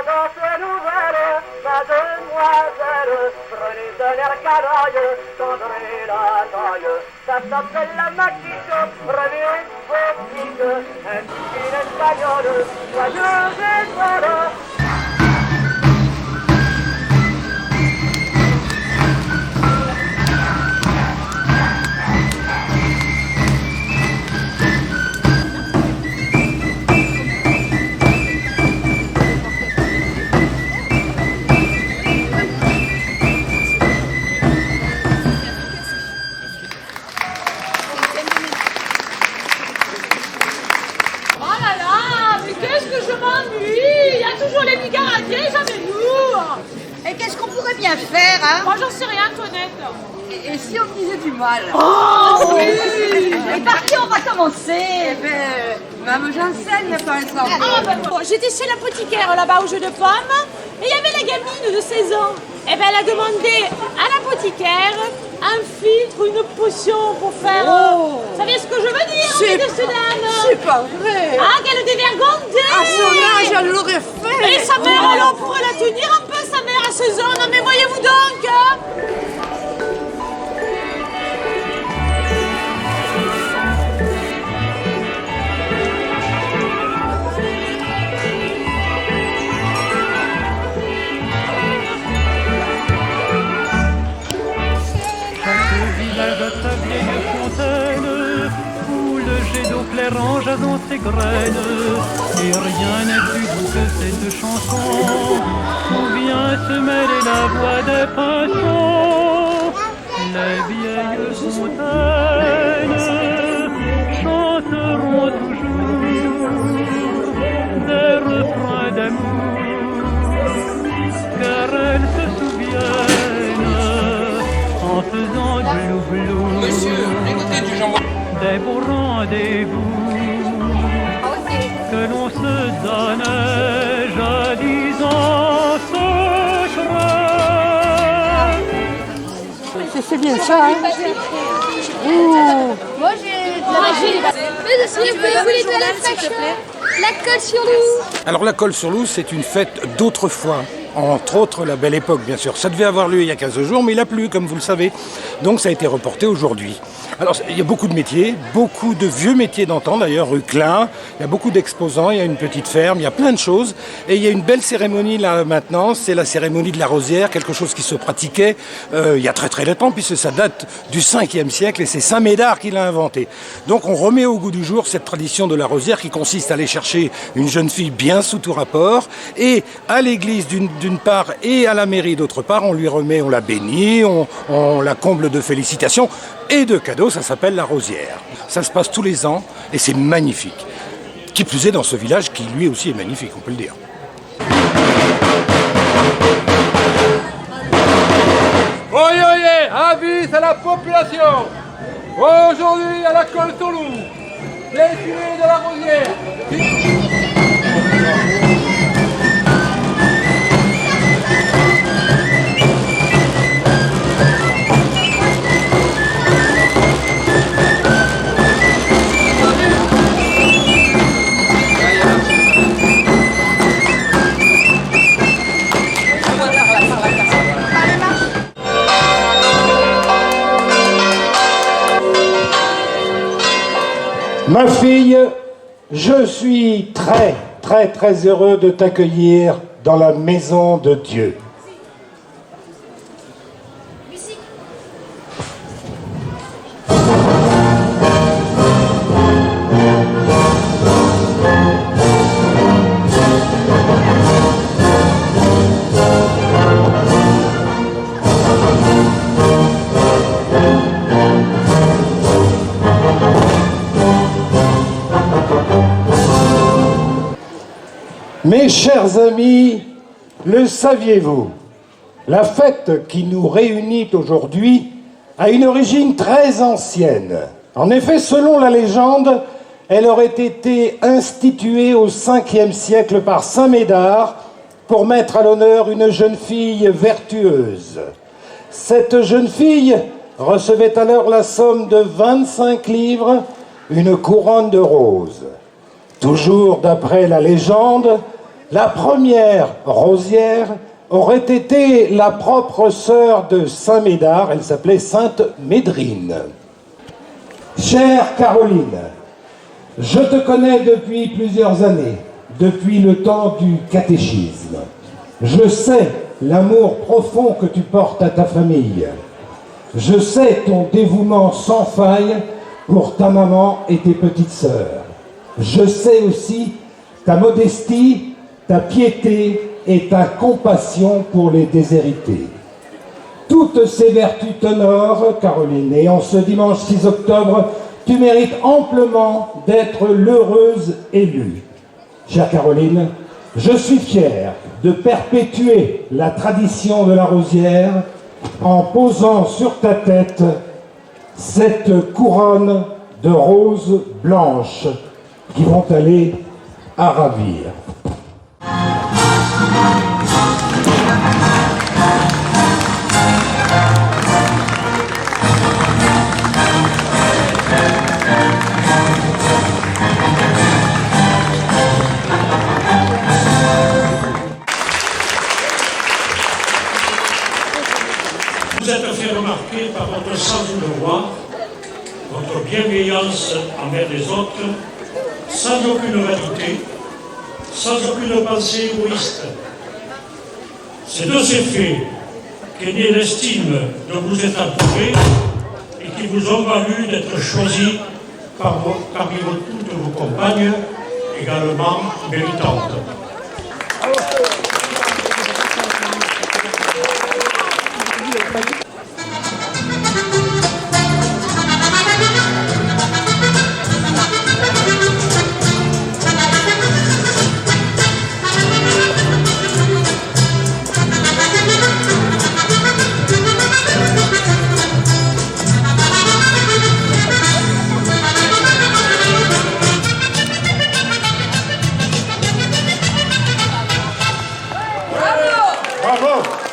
danse nouvelle, mademoiselle, prenez de l'air canaille, tendrez la taille, ça s'appelle la maquite, revenez petite, un petit espagnol, joyeuse étoile. Bien faire, hein? Moi, j'en sais rien, Antoinette. Et si on me disait du mal? Oh oui. Et par qui on va commencer? Eh ben, Mme Janssen, par exemple. Ah, ben bon, j'étais chez l'apothicaire là-bas au jeu de pommes, et il y avait la gamine de 16 ans. Et ben, elle a demandé à l'apothicaire un filtre, une potion pour faire... Vous savez ce que je veux dire? C'est pas vrai. Ah, qu'elle est dévergondée. À son âge, elle l'aurait fait. Et sa mère, alors, on pourrait la tenir un peu, sa mère, à 16 ans. Non, mais voyez-vous donc, hein. À sa vieille fontaine, où le jet d'eau claire en jasant ses graines, et rien n'est plus doux que cette chanson, où vient se mêler la voix des pinsons. Les vieilles fontaines chanteront toujours des refrains d'amour, car elles se souviennent en faisant glou-glou. Monsieur, écoutez du jambon. Des beaux rendez-vous que l'on se donnait jadis en secret. C'est bien ça, hein? Moi j'ai vous voulez de la fraîcheur? La colle sur loup. Alors la colle sur loup, c'est une fête d'autrefois. Entre autres, la Belle Époque, bien sûr. Ça devait avoir lieu il y a 15 jours, mais il a plu, comme vous le savez. Donc ça a été reporté aujourd'hui. Alors, il y a beaucoup de métiers, beaucoup de vieux métiers d'antan, d'ailleurs, rue Klein. Il y a beaucoup d'exposants, il y a une petite ferme, il y a plein de choses. Et il y a une belle cérémonie, là, maintenant. C'est la cérémonie de la rosière, quelque chose qui se pratiquait il y a très très longtemps, puisque ça date du 5e siècle, et c'est Saint Médard qui l'a inventé. Donc, on remet au goût du jour cette tradition de la rosière qui consiste à aller chercher une jeune fille bien sous tout rapport, et à l'église d'une part et à la mairie d'autre part, on lui remet, on la bénit, on la comble de félicitations et de cadeaux. Ça s'appelle la rosière. Ça se passe tous les ans et c'est magnifique. Qui plus est dans ce village qui lui aussi est magnifique, on peut le dire. Oyez, oyez, avis à la population. Aujourd'hui à la colle sur loup, défilé de la rosière. Ma fille, je suis très heureux de t'accueillir dans la maison de Dieu. Mes chers amis, le saviez-vous? La fête qui nous réunit aujourd'hui a une origine très ancienne. En effet, selon la légende, elle aurait été instituée au 5e siècle par Saint Médard pour mettre à l'honneur une jeune fille vertueuse. Cette jeune fille recevait alors la somme de 25 livres, une couronne de roses. Toujours d'après la légende, La première rosière aurait été la propre sœur de Saint Médard, elle s'appelait Sainte Médrine. Chère Caroline, je te connais depuis plusieurs années, depuis le temps du catéchisme. Je sais l'amour profond que tu portes à ta famille. Je sais ton dévouement sans faille pour ta maman et tes petites sœurs. Je sais aussi ta modestie, ta piété et ta compassion pour les déshérités. Toutes ces vertus t'honorent, Caroline, et en ce dimanche 6 octobre, tu mérites amplement d'être l'heureuse élue. Chère Caroline, je suis fier de perpétuer la tradition de la rosière en posant sur ta tête cette couronne de roses blanches qui vont aller à ravir. Vous êtes fait remarquer par votre sens du devoir, votre bienveillance envers les autres, sans aucune vanité, sans aucune pensée égoïste. C'est de ces faits qu'est née l'estime dont vous êtes entouré et qui vous ont valu d'être choisi parmi toutes vos compagnes, également méritantes. Bravo!